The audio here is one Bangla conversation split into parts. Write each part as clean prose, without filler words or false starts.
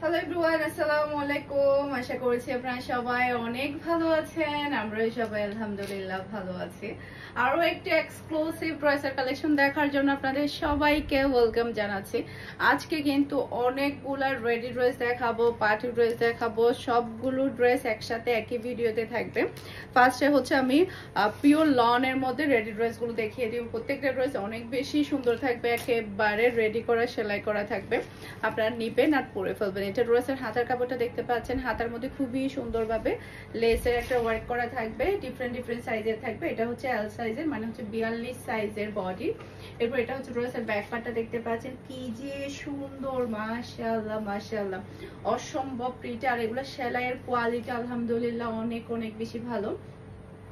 হ্যালো এভরিওয়ান, আসসালামু আলাইকুম। আশা করছি আপনারা সবাই অনেক ভালো আছেন। আমরা সবাই আলহামদুলিল্লাহ ভালো আছি। আরো একটা এক্সক্লুসিভ ড্রেসের কালেকশন দেখার জন্য আপনাদের সবাইকে ওয়েলকাম জানাচ্ছি। আজকে কিন্তু অনেকগুলা রেডি ড্রেস দেখাবো, পার্টি ড্রেস দেখাবো, সবগুলো ড্রেস একসাথে একই ভিডিওতে থাকবে। ফার্স্টে হচ্ছে আমি পিওর লনের মধ্যে রেডি ড্রেসগুলো দেখিয়ে দিব। প্রত্যেকটা ড্রেস অনেক বেশি সুন্দর থাকবে, একেবারে রেডি করা সেলাই করা থাকবে। আপনারা নিবেন আর পরে ফেলবেন। এটা ড্রেসের হাতার কাপড়টা দেখতে পাচ্ছেন, হাতার মধ্যে খুবই সুন্দরভাবে লেসের একটা ওয়ার্ক করা থাকবে, ডিফারেন্ট সাইজের থাকবে। এটা হচ্ছে এল সাইজের, মানে হচ্ছে 42 সাইজের বডি। এরপর এটা হচ্ছে ড্রেসের ব্যাক পার্টটা দেখতে পাচ্ছেন, কি যে সুন্দর, মাশাআল্লাহ মাশাআল্লাহ, অসম্ভব প্রিটি। আর এগুলো সেলাইয়ের কোয়ালিটি আলহামদুলিল্লাহ অনেক অনেক বেশি ভালো।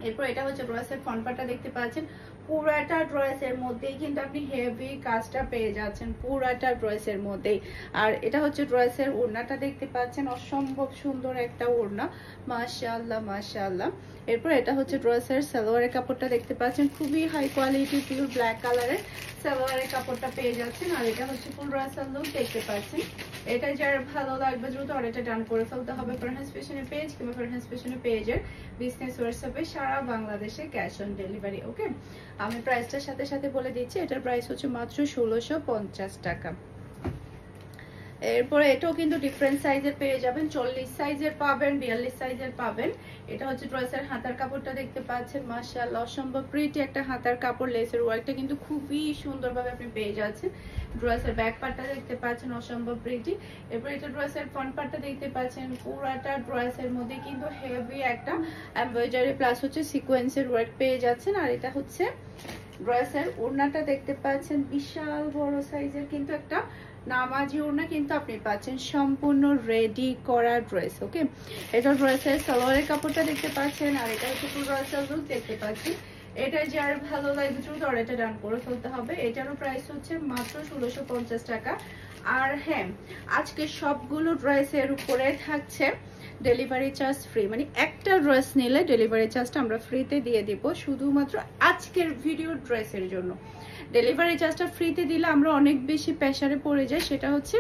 এরপর এটা হচ্ছে ড্রেসের ফ্রন্ট পার্টটা দেখতে পাচ্ছেন, পুরাটা ড্রেসের মধ্যেই কিন্তু আপনি হেভি কাজটা পেয়ে যাচ্ছেন, পুরাটা ড্রেসের মধ্যেই। আর এটা হচ্ছে ড্রেসের ওড়নাটা দেখতে পাচ্ছেন, অসম্ভব সুন্দর একটা ওড়না, মাশাআল্লাহ মাশাআল্লাহ। এরপর এটা হচ্ছে ড্রেসের সালোয়ারের কাপড়টা দেখতে পাচ্ছেন, খুবই হাই কোয়ালিটি পিওর ব্ল্যাক কালারের সালোয়ারের কাপড়টা পেয়ে যাচ্ছেন। আর এটা হচ্ছে ফুল ড্রেসের লুক দেখতে পাচ্ছেন। এটা যার ভালো লাগবে দ্রুত অর্ডারটা ডান করে ফেলতে হবে ফরহাস ফ্যাশনের পেজ কিংবা ফরহাস ফ্যাশনের পেজের বিজনেস হোয়াটসঅ্যাপে, সারা বাংলাদেশে ক্যাশ অন ডেলিভারি। ওকে, আমি প্রাইসটার সাথে সাথে বলে দিচ্ছি, এটার প্রাইস হচ্ছে মাত্র 1650 টাকা। এরপরে এটাও কিন্তু ডিফারেন্ট সাইজের পেয়ে যাবেন, 40 সাইজের পাবেন, 42 সাইজের পাবেন। এটা হচ্ছে ড্রেসের হাতার কাপড়টা দেখতে পাচ্ছেন, মাশাআল্লাহ অসম্ভব প্রিটি একটা হাতার কাপড়, লেসের ওয়ার্কটা কিন্তু খুবই সুন্দরভাবে আপনি পেয়ে যাচ্ছেন। ড্রেসের ব্যাক পার্টটা দেখতে পাচ্ছেন, অসম্ভব প্রিটি। এরপর এটা ড্রেসের ফ্রন্ট পার্টটা দেখতে পাচ্ছেন, পুরাটা ড্রেসের মধ্যে কিন্তু হেভি একটা এমব্রয়ডারি প্লাস হচ্ছে সিকোয়েন্সের ওয়ার্ক পেয়ে যাচ্ছেন। আর এটা হচ্ছে ড্রেসের ওড়নাটা দেখতে পাচ্ছেন, বিশাল বড় সাইজের কিন্তু একটা নামাজি ওড়না কিন্তু আপনি পাচ্ছেন, সম্পূর্ণ রেডি করা ড্রেস। ওকে, এটা ড্রেসের সালোয়ারের কাপড়টা দেখতে পাচ্ছেন। আর এটা হচ্ছে পুরো ড্রেসের লুক দেখতে পাচ্ছেন। এটা যার ভালো লাগবে দ্রুত অর্ডারটা ডান করে ফেলতে হবে। এটারও প্রাইস হচ্ছে মাত্র 1650 টাকা। আর হ্যাঁ, আজকে সবগুলো ড্রেসের উপরে থাকছে ডেলিভারি চার্জ ফ্রি, মানে একটা ড্রেস নিলে ডেলিভারি চার্জটা আমরা ফ্রিতে দিয়ে দিব, শুধুমাত্র আজকের ভিডিও ড্রেসের জন্য। ডেলিভারি চার্জটা ফ্রিতে দিলে আমরা অনেক বেশি প্রেসারে পড়ে যাই, সেটা হচ্ছে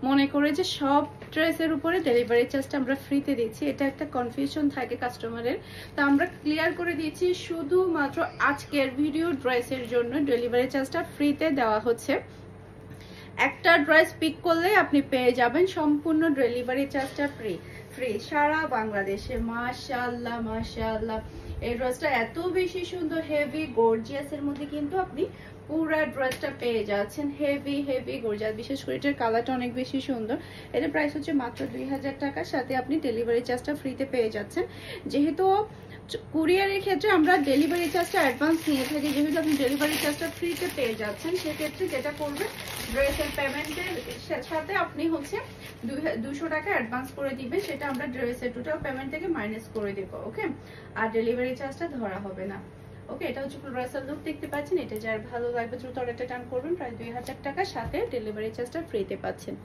মনে করে যে সব ড্রেসের উপরে ডেলিভারি চার্জটা আমরা ফ্রিতে দিচ্ছি, এটা একটা কনফিউশন থাকে কাস্টমারের। তো আমরা ক্লিয়ার করে দিচ্ছি, শুধুমাত্র আজকের ভিডিও ড্রেসের জন্য ডেলিভারি চার্জটা ফ্রিতে দেওয়া হচ্ছে। একটা ড্রেস পিক করলে আপনি পেয়ে যাবেন সম্পূর্ণ ডেলিভারি চার্জটা ফ্রি সারা বাংলাদেশে। মাশাআল্লাহ মাশাআল্লাহ, এই ড্রেসটা এত বেশি সুন্দর, হেভি গর্জিয়াস এর মধ্যে কিন্তু আপনি পুরো ড্রেসটা পেয়ে যাচ্ছেন, হেভি হেভি গর্জিয়াস। বিশেষ করে এটার কালারটা অনেক বেশি সুন্দর। এটার প্রাইস হচ্ছে মাত্র 2000 টাকা, সাথে আপনি ডেলিভারি চার্জটা ফ্রিতে পেয়ে যাচ্ছেন। যেহেতু কুরিয়ারের ক্ষেত্রে আমরা ডেলিভারি চার্জটা অ্যাডভান্স নিয়ে থাকি, যেহেতু আপনি ডেলিভারি চার্জটা ফ্রিতে পেয়ে যাচ্ছেন, সেক্ষেত্রে যেটা করবেন ড্রেসের পেমেন্টের সাথে আপনি হচ্ছে 200 টাকা অ্যাডভান্স করে দিবেন, সেটা আমরা ড্রেসের টোটাল পেমেন্ট থেকে মাইনাস করে দেবো। ওকে, আর ডেলিভারি চার্জটা ধরা হবে না। ওকে, এটা হচ্ছে ফুল ড্রেসের লুক দেখতে পাচ্ছেন। এটা যার ভালো লাগবে দ্রুত অর্ডারটা টান করবেন, প্রায় 2000 টাকা, সাথে ডেলিভারি চার্জটা ফ্রিতে পাচ্ছেন।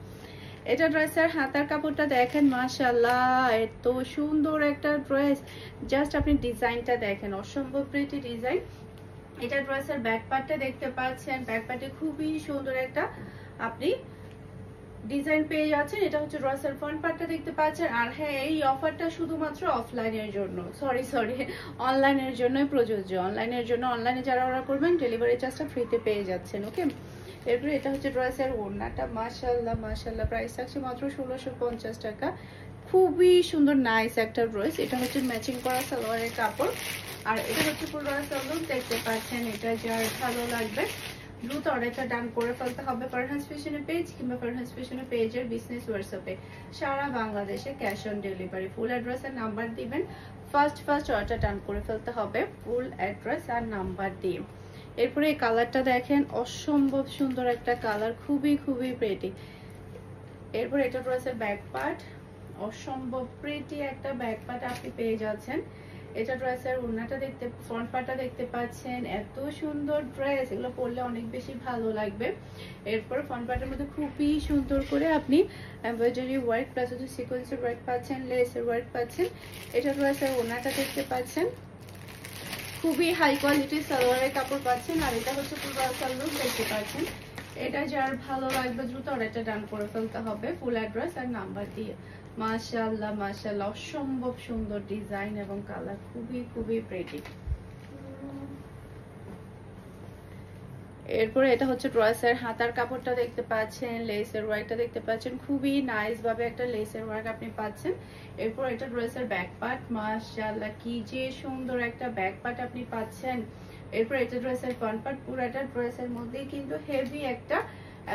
এটা ড্রেসের হাতার কাপড়টা দেখেন, মাশাআল্লাহ এত সুন্দর একটা ড্রেস, জাস্ট আপনি ডিজাইনটা দেখেন, অসম্ভব প্রিটি ডিজাইন। এটা ড্রেসের ব্যাক পার্টটা দেখতে পাচ্ছেন, ব্যাক পার্টে খুবই সুন্দর একটা আপনি ডিজাইন পেয়ে যাচ্ছেন। এটা হচ্ছে ড্রেসের ফ্রন্ট পার্টটা দেখতে পাচ্ছেন। আর হ্যাঁ, এই অফারটা শুধুমাত্র অফলাইনের জন্য, সরি অনলাইনের জন্যই প্রযোজ্য। অনলাইনের জন্য, অনলাইনে যারা অর্ডার করবেন ডেলিভারি চার্জটা ফ্রিতে পেয়ে যাচ্ছেন। ওকে, এরপরে এটা হচ্ছে ড্রেসের ওড়নাটা, মাশাআল্লাহ মাশাআল্লাহ, প্রাইস থাকছে মাত্র 1650 টাকা। খুবই সুন্দর নাইস একটা ড্রেস। এটা হচ্ছে ম্যাচিং করা সালোয়ারের কাপড়। আর এটা হচ্ছে পুরো ড্রেসের লুক দেখতে পাচ্ছেন। এটা যার ভালো লাগবে দ্রুত অর্ডারটা ডান করে ফেলতে হবে ফরহাস ফ্যাশনের পেজ কিংবা ফরহাস ফ্যাশনের পেজের বিজনেস হোয়াটসঅ্যাপে, সারা বাংলাদেশে cash on delivery. Full address আর নাম্বার দিবেন, ফার্স্ট অর্ডারটা ডান করে ফেলতে হবে ফুল অ্যাড্রেস আর নাম্বার দিয়ে। এরপরে এই কালারটা দেখেন, অসম্ভব সুন্দর একটা কালার, খুবই খুবই প্রিটি। এরপর এটা ড্রেসের ব্যাক পার্ট, অসম্ভব প্রিটি একটা ব্যাক পার্ট আপনি পেয়ে যাচ্ছেন। এটা ড্রেসের ওড়নাটা দেখতে, ফ্রন্ট পার্টটা দেখতে পাচ্ছেন, এত সুন্দর ড্রেস, এগুলো পরলে অনেক বেশি ভালো লাগবে। এরপর ফ্রন্ট পার্টের মধ্যে খুবই সুন্দর করে আপনি এমব্রয়ডারি ওয়ার্ক প্লাস হচ্ছে সিকোয়েন্সের ওয়ার্ক পাচ্ছেন, লেসের ওয়ার্ক পাচ্ছেন। এটা ড্রেসের ওড়নাটা দেখতে পাচ্ছেন, খুবই হাই কোয়ালিটির সালোয়ারের কাপড় পাচ্ছেন। আর এটা হচ্ছে পুরো লুক দেখতে পাচ্ছেন, এটা যার ভালো লাগবে দ্রুত অর্ডারটা ডান করে ফেলতে হবে ফুল অ্যাড্রেস আর নাম্বার দিয়ে। মাশাআল্লাহ মাশাআল্লাহ, অসম্ভব সুন্দর ডিজাইন এবং কালার, খুবই খুবই প্রিটি। এরপরে এটা হচ্ছে ড্রেসের হাতার কাপড়টা দেখতে পাচ্ছেন, লেসের ওয়ার্কটা দেখতে পাচ্ছেন, খুবই নাইস ভাবে একটা লেসের ওয়ার্ক আপনি পাচ্ছেন। এরপর এটা ড্রেসের ব্যাক পার্ট, মাশাআল্লাহ কি যে সুন্দর একটা ব্যাক পার্ট আপনি পাচ্ছেন। এরপর এটা ড্রেসের ফ্রন্ট পার্ট, পুরোটা ড্রেসের মধ্যেই কিন্তু হেভি একটা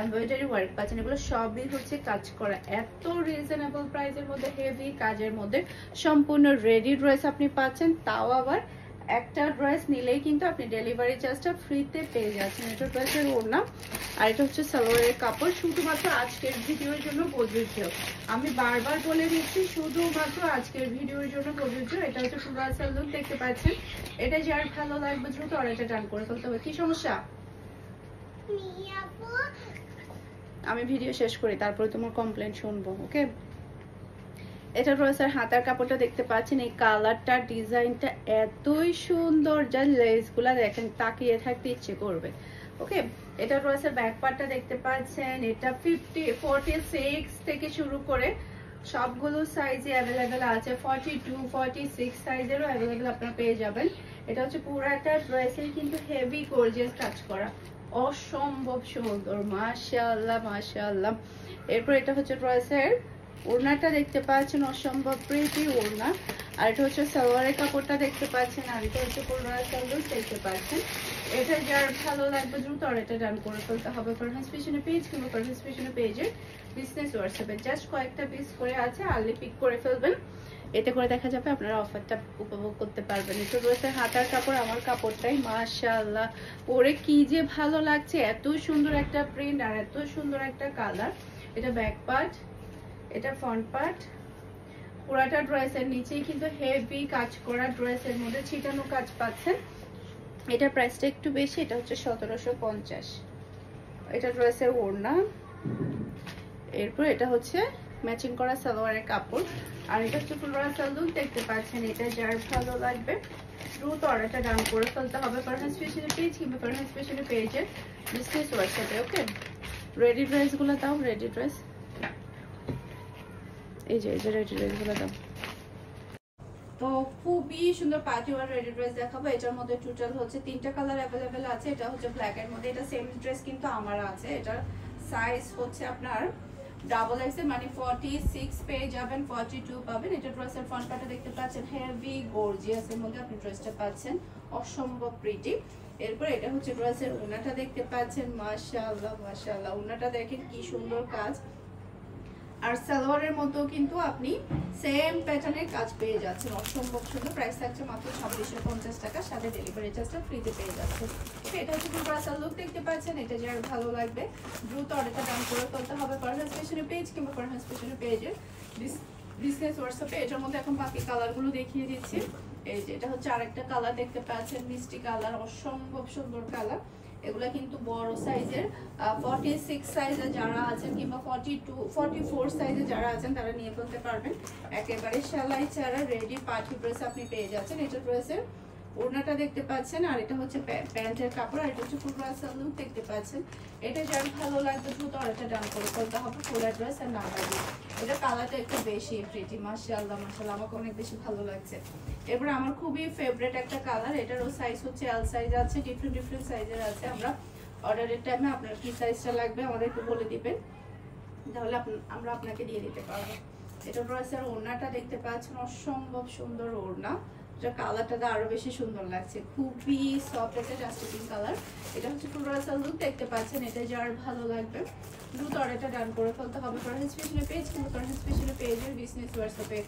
এমব্রয়ডারি ওয়ার্ক পাচ্ছেন। এগুলো সবই হচ্ছে কাজ করা, এত রিজনেবল প্রাইসের মধ্যে হেভি কাজের মধ্যে সম্পূর্ণ রেডি ড্রেস আপনি পাচ্ছেন, তাও আবার একটা ড্রেস নিলেই কিন্তু আপনি ডেলিভারি চার্জটা ফ্রিতে পেয়ে যাচ্ছেন। এটা ড্রেসের ওড়না আর এটা হচ্ছে সালোয়ারের কাপড়। শুধুমাত্র আজকের ভিডিওর জন্য প্রযোজ্য, আমি বারবার বলে দিচ্ছি শুধুমাত্র আজকের ভিডিওর জন্য প্রযোজ্য। এটা হচ্ছে ফুল লুক দেখতে পাচ্ছেন। এটা যার ভালো লাগবে দ্রুত অর্ডারটা ডান করে ফেলতে হবে। কি সমস্যা? আমি ভিডিও শেষ করি তারপরে তোমার কমপ্লেন শুনবো, ওকে? এটা ড্রেসের হাতার কাপড়টা দেখতে পাচ্ছেন, এই কালারটা ডিজাইনটা এতই সুন্দর, যা লেসগুলা দেখেন তাকিয়ে থাকতে ইচ্ছে করবে, ওকে? এটা ড্রেসের ব্যাক পার্টটা দেখতে পাচ্ছেন, এটা 46 থেকে শুরু করে সবগুলো সাইজে অ্যাভেলেবেল আছে, 42 46 সাইজেরও অ্যাভেলেবেল আপনারা পেয়ে যাবেন। এটা হচ্ছে পুরাটা ড্রেসের কিন্তু হেভি গর্জিয়াস কাজ করা, অসম্ভব সুন্দর, মাশাআল্লাহ মাশাআল্লাহ। এরপর এটা হচ্ছে ড্রেসের ওড়নাটা দেখতে পাচ্ছেন, অসম্ভব প্রিটি ওড়না। আর এটা হচ্ছে সালোয়ারের কাপড়টা দেখতে পাচ্ছেন, আর এটা হচ্ছে পুরোটা সালোয়ার দেখতে পাচ্ছেন। এটা যার ভালো লাগবে দ্রুত অর্ডারটা ডান করে ফেলতে হবে ফারহাস ফ্যাশনের পেজ কিংবা ফারহাস ফ্যাশনের পেজের বিজনেস হোয়াটসঅ্যাপে। জাস্ট কয়েকটা পিস করে আছে, আর্লি পিক করে ফেলবেন, এতে করে দেখা যাবে আপনারা অফারটা উপভোগ করতে পারবেন। এটা রয়েছে হাতার কাপড়, আমার কাপড়টাই মাশাআল্লাহ পরে কি যে ভালো লাগছে, এত সুন্দর একটা প্রিন্ট আর এত সুন্দর একটা কালার। এটা ব্যাক পার্ট, এটা ফ্রন্ট পার্ট, পুরাটা ড্রেসের নিচেই কিন্তু হেভি কাজ করা, ড্রেসের মধ্যে ছিটানো কাজ পাচ্ছেন। এটা প্রাইসটা একটু বেশি, এটা হচ্ছে 1750। এটা ড্রেসের ওড়না, এরপর এটা হচ্ছে ম্যাচিং করা সালোয়ারের কাপড়, আর এটা হচ্ছে ফুল লুক দেখতে পাচ্ছেন। এটা যার ভালো লাগবে দ্রুত অর্ডারটা ডান করে ফেলতে হবে ফারহাস ফ্যাশনের পেজ কিংবা ফারহাস ফ্যাশনের পেজের বিজনেস হোয়াটসঅ্যাপে, ওকে? রেডি ড্রেসগুলো দাও, রেডি ড্রেস, এই যে রেডি ড্রেসগুলো দাও। তো খুবই সুন্দর পার্টি ওয়ার রেডি ড্রেস দেখাবো। এটার মধ্যে টোটাল হচ্ছে 3টা কালার অ্যাভেলেবেল আছে। এটা হচ্ছে ব্ল্যাক এর মধ্যে, এটা সেম ড্রেস কিন্তু আমার আছে। এটার সাইজ হচ্ছে আপনার ডাবল এক্স এর, মানে 46 পেয়ে যাবেন, 42 পাবেন। এটা ড্রেসের ফ্রন্ট পার্টটা দেখতে পাচ্ছেন, হেভি গর্জিয়াস এর মধ্যে আপনি ড্রেসটা পাচ্ছেন, অসম্ভব প্রিটি। এরপর এটা হচ্ছে ড্রেসের ওড়নাটা দেখতে পাচ্ছেন, মাশাআল্লাহ মাশাআল্লাহ, ওড়নাটা দেখেন কি সুন্দর কাজ। আর সালোয়ারের মতো কিন্তু আপনি সেম প্যাটার্নের কাজ পেয়ে যাচ্ছেন, অসম্ভব সুন্দর। প্রাইস থাকছে মাত্র 2650 টাকা, সাথে ডেলিভারি চার্জটা ফ্রিতে পেয়ে যাচ্ছেন। এটা হচ্ছে পুরো লুক দেখতে পাচ্ছেন। এটা যার ভালো লাগবে দ্রুত অর্ডারটা ডান করে ফেলতে হবে ফারহাস ফ্যাশনের পেজ কিংবা ফারহাস ফ্যাশনের পেজের বিজনেস হোয়াটসঅ্যাপে। এটার মধ্যে এখন বাকি কালারগুলো দেখিয়ে দিচ্ছি। এই যে এটা হচ্ছে আরেকটা কালার দেখতে পাচ্ছেন, মিষ্টি কালার, অসম্ভব সুন্দর কালার। এগুলা কিন্তু বড় সাইজের, 46 সাইজে যারা আছেন কিংবা 42 44 সাইজে যারা আছেন তারা নিয়ে ফেলতে পারবেন। একেবারে সেলাই ছাড়া রেডি পার্টি ড্রেস আপনি পেয়ে যাচ্ছেন। এটা ড্রেসের ওড়নাটা দেখতে পাচ্ছেন, আর এটা হচ্ছে প্যান্টের কাপড়, আর এটা হচ্ছে ফুল লুক দেখতে পাচ্ছেন। এটা যার ভালো লাগবে দ্রুত অর্ডারটা ডান করে ফেলতে হবে ফুল অ্যাড্রেস আর নাম্বার দিয়ে। এটা কালারটা একটু বেশি প্রিটি, মাশাআল্লাহ মাশাআল্লাহ, আমাকে অনেক বেশি ভালো লাগছে। এরপর আমার খুবই ফেভারিট একটা কালার, এটারও সাইজ হচ্ছে এল সাইজ আছে, ডিফারেন্ট সাইজের আছে। আমরা অর্ডারের টাইমে আপনার কি সাইজটা লাগবে আমাদের একটু বলে দিবেন, তাহলে আমরা আপনাকে দিয়ে দিতে পারবো। এটা ড্রেসের ওড়নাটা দেখতে পাচ্ছেন, অসম্ভব সুন্দর ওড়না। এটা কালারটা আরো বেশি সুন্দর লাগছে, খুবই সফট একটা জাস্টিং কালার। এটা হচ্ছে ফুল লুক দেখতে পাচ্ছেন। এটা যার ভালো লাগবে দ্রুত অর্ডারটা ডান করে ফেলতে হবে ফারহাস ফ্যাশনের পেজ কিংবা ফারহাস ফ্যাশনের পেজের বিজনেস হোয়াটসঅ্যাপে,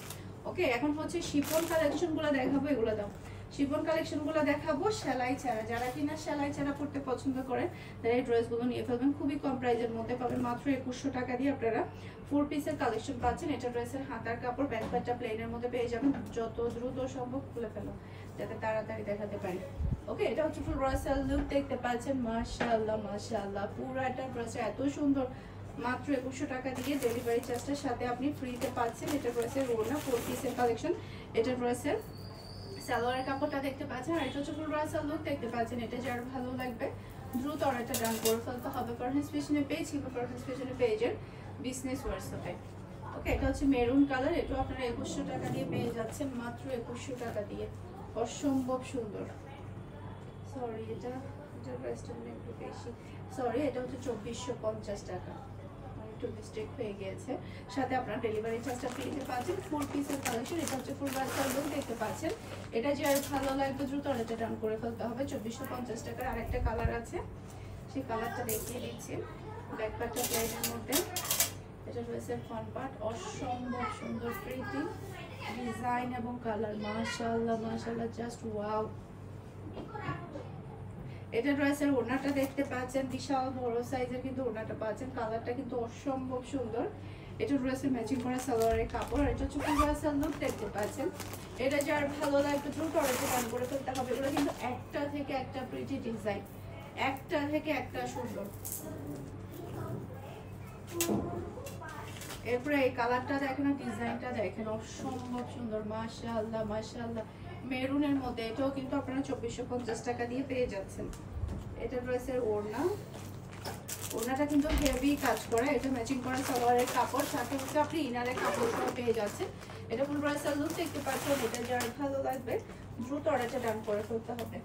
ওকে? এখন হচ্ছে শিফন কালেকশনগুলো দেখাবো, এগুলো দাও। শিফন কালেকশনগুলো দেখাবো সেলাই ছাড়া, যারা কিনা সেলাই ছাড়া পড়তে পছন্দ করেন তারা এই ড্রেসগুলো নিয়ে ফেলবেন। খুবই কম প্রাইসের মধ্যে পাবেন, মাত্র 2100 টাকা দিয়ে আপনারা 4 পিসের কালেকশন পাচ্ছেন। এটা ড্রেসের হাতার কাপড়, ব্যাক পার্টটা প্লেনের মধ্যে পেয়ে যাবেন। যত দ্রুত সম্ভব খুলে ফেলো যাতে তাড়াতাড়ি দেখাতে পারি, ওকে? এটা হচ্ছে ফুল রয়্যাল লুক দেখতে পাচ্ছেন, মাশাআল্লাহ মাশাআল্লাহ, পুরাটা ড্রেস এত সুন্দর, মাত্র 2100 টাকা দিয়ে ডেলিভারি চার্জটার সাথে আপনি ফ্রিতে পাচ্ছেন। এটা ড্রেসের ওড়না, 4 পিসের কালেকশন। এটা ড্রেসের সালোয়ারের কাপড়টা দেখতে পাচ্ছেন, আর এটা হচ্ছে ফুল লুক দেখতে পাচ্ছেন। এটা যার ভালো লাগবে দ্রুত অর্ডারটা ডান করে ফেলতে হবে পারফেক্ট ফ্যাশনে পেজ কিংবা পারফেক্ট ফ্যাশনে পেজের বিজনেস হোয়াটসঅ্যাপে। ওকে, এটা হচ্ছে মেরুন কালার, এটাও আপনারা 2100 টাকা দিয়ে পেয়ে যাচ্ছেন, মাত্র 2100 টাকা দিয়ে। অসম্ভব সুন্দর। সরি, এটা প্রাইসটা একটু বেশি। সরি, এটা হচ্ছে 2450 টাকা, একটু মিস্টেক হয়ে গিয়েছে। সাথে আপনার ডেলিভারি চার্জটা পেতে পাচ্ছেন। 4 পিসের কালেকশন, এটা হচ্ছে ফুল বাজার লুক দেখতে পাচ্ছেন। এটা যে আর ভালো লাগবে দ্রুত অর্ডারটা ডান করে ফেলতে হবে। 2450 টাকার আরেকটা কালার আছে, সেই কালারটা দেখিয়ে দিচ্ছি। ব্যাক পার্টটা প্লেনের মধ্যে, এটা রয়েছে ফ্রন্ট পার্ট। অসম্ভব সুন্দর প্রিটি ডিজাইন এবং কালার, মাশাআল্লাহ মাশাআল্লাহ, জাস্ট ওয়াও। এটা ড্রেসের ওড়নাটা দেখতে পাচ্ছেন, বিশাল বড় সাইজের কিন্তু ওড়নাটা পাচ্ছেন। কালারটা কিন্তু অসম্ভব সুন্দর। এটা ড্রেসের ম্যাচিং করা সালোয়ারের কাপড়, আর এটা হচ্ছে ফুল ড্রেসের লুক দেখতে পাচ্ছেন। এটা যার ভালো লাগবে দ্রুত অর্ডারটা ডান করে ফেলতে হবে। এগুলো কিন্তু একটা থেকে একটা প্রিটি ডিজাইন, একটা থেকে একটা সুন্দর। এরপরে এই কালারটা দেখেন, ডিজাইনটা দেখেন, অসম্ভব সুন্দর, মাশাআল্লাহ মাশাআল্লাহ। মেরুনের মধ্যে, এটাও কিন্তু আপনারা 2450 টাকা দিয়ে পেয়ে যাচ্ছেন। এটা ড্রেসের ওড়না, ওড়নাটা কিন্তু হেভি কাজ করা। এটা ম্যাচিং করা সালোয়ারের কাপড়, সাথে হচ্ছে আপনি ইনারের কাপড়টাও পেয়ে যাচ্ছেন। এটা ফুল ড্রেসের লুক দেখতে পাচ্ছেন। এটা যার ভালো লাগবে দ্রুত অর্ডারটা ডান করে ফেলতে হবে।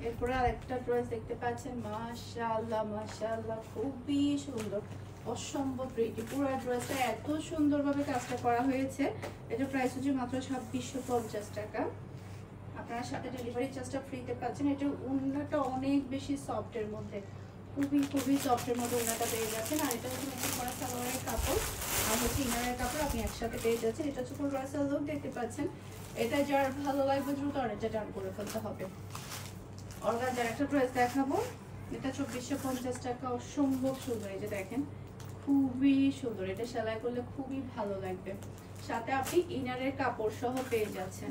এরপরে আরেকটা ড্রেস দেখতে পাচ্ছেন, মাশাআল্লাহ মাশাআল্লাহ, খুবই সুন্দর, অসম্ভব প্রিটি। পুরো ড্রেসটা এত সুন্দরভাবে কাজটা করা হয়েছে। এটা প্রাইস হচ্ছে মাত্র 2650 টাকা। আপনারা সাথে ডেলিভারি চার্জটা ফ্রিতে পাচ্ছেন। এটা ওড়নাটা অনেক বেশি সফটের মধ্যে, খুবই সফটের মধ্যে ওড়নাটা পেয়ে যাচ্ছেন। আর এটা হচ্ছে ম্যাচিং করা সালোয়ারের কাপড় আর হচ্ছে ইনারের কাপড়, আপনি একসাথে পেয়ে যাচ্ছেন। এটা হচ্ছে ফুল ড্রেসের লুক দেখতে পাচ্ছেন। এটা যার ভালো লাগবে দ্রুত অর্ডারটা ডান করে ফেলতে হবে। অর্গানজার একটা ড্রেস দেখাবো, এটা 2450 টাকা। অসম্ভব সুন্দর, এই যে দেখেন, খুবই সুন্দর। এটা সেলাই করলে খুবই ভালো লাগবে। সাথে আপনি ইনারের কাপড় সহ পেয়ে যাচ্ছেন।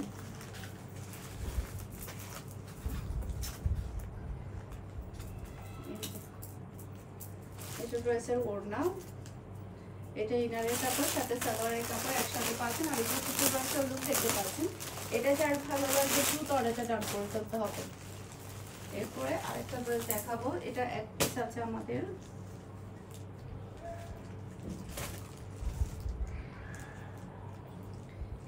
এটা ড্রেসের ওড়না, এটা ইনারের কাপড়, সাথে সালোয়ারের কাপড় একসাথে পাচ্ছেন। আর এটা ছোট ড্রেসের লুক দেখতে পাচ্ছেন। এটা যার ভালো লাগবে দ্রুত অর্ডারটা ডান করে ফেলতে হবে। এরপরে আরেকটা ড্রেস দেখাবো, এটা এক পিস আছে আমাদের।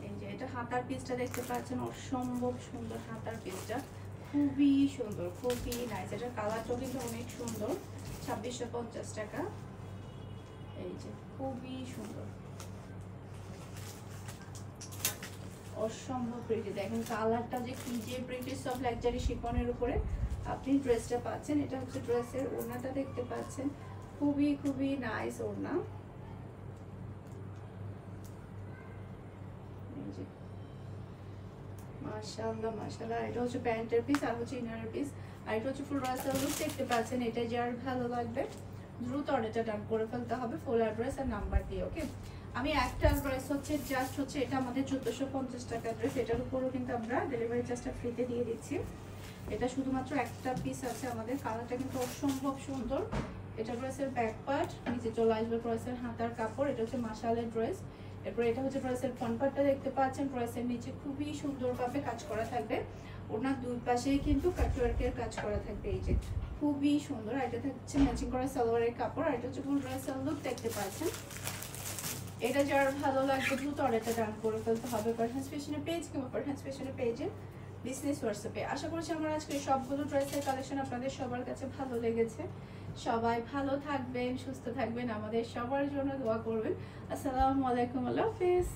এই যে এটা হাতার পিসটা দেখতে পাচ্ছেন, অসম্ভব সুন্দর হাতার পিসটা, খুবই সুন্দর, খুবই নাইস। এটা কালারটাও কিন্তু অনেক সুন্দর। 2650 টাকা। এই যে খুবই সুন্দর, অসম্ভব প্রিটি। দেখেন কালারটা যে কি যে প্রিটি, সব লাক্সারি শিফনের উপরে আপনি ড্রেসটা পাচ্ছেন। এটা হচ্ছে ড্রেসের ওড়নাটা দেখতে পাচ্ছেন, খুবই নাইস ওড়না। এই যে মাশাআল্লাহ মাশাআল্লাহ। এটা হচ্ছে প্যান্টের পিস আর হচ্ছে ইনারের পিস। আর এটা হচ্ছে ফুল ড্রেসের লুক দেখতে পাচ্ছেন। এটা যার ভালো লাগবে দ্রুত অর্ডারটা ডান করে ফেলতে হবে ফুল অ্যাড্রেস আর নাম্বার দিয়ে। ওকে, আমি একটা ড্রেস হচ্ছে জাস্ট হচ্ছে এটা আমাদের 1450 টাকা ড্রেস। এটার উপরও কিন্তু আমরা ডেলিভারি চার্জটা ফ্রিতে দিয়ে দিচ্ছি। এটা শুধুমাত্র একটা পিস আছে আমাদের। কালারটা কিন্তু অসম্ভব সুন্দর। এটা ড্রেসের ব্যাক পার্ট, নিচে চলে আসবে ড্রেসের হাতার কাপড়। এটা হচ্ছে মাশালের ড্রেস। এরপর এটা হচ্ছে ড্রেসের ফ্রন্ট পার্টটা দেখতে পাচ্ছেন। ড্রেসের নিচে খুবই সুন্দরভাবে কাজ করা থাকবে। ওনার দুই পাশেই কিন্তু কাটওয়ার্কের কাজ করা থাকবে। এই যে খুবই সুন্দর। আর এটা হচ্ছে ম্যাচিং করা সালোয়ারের কাপড়। আর এটা হচ্ছে ফুল ড্রেসের লুক দেখতে পাচ্ছেন। এটা যার ভালো লাগবে দ্রুত অর্ডারটা ডান করে ফেলতে হবে পারফেক্ট ফ্যাশনের পেজ কিংবা পারফেক্ট ফ্যাশনের পেজে বিজনেস হোয়াটসঅ্যাপে। আশা করছি আমার আজকে সবগুলো ড্রেসের কালেকশন আপনাদের সবার কাছে ভালো লেগেছে। সবাই ভালো থাকবেন, সুস্থ থাকবেন, আমাদের সবার জন্য দোয়া করবেন। আসসালামু আলাইকুম, আল্লাহ হাফেজ।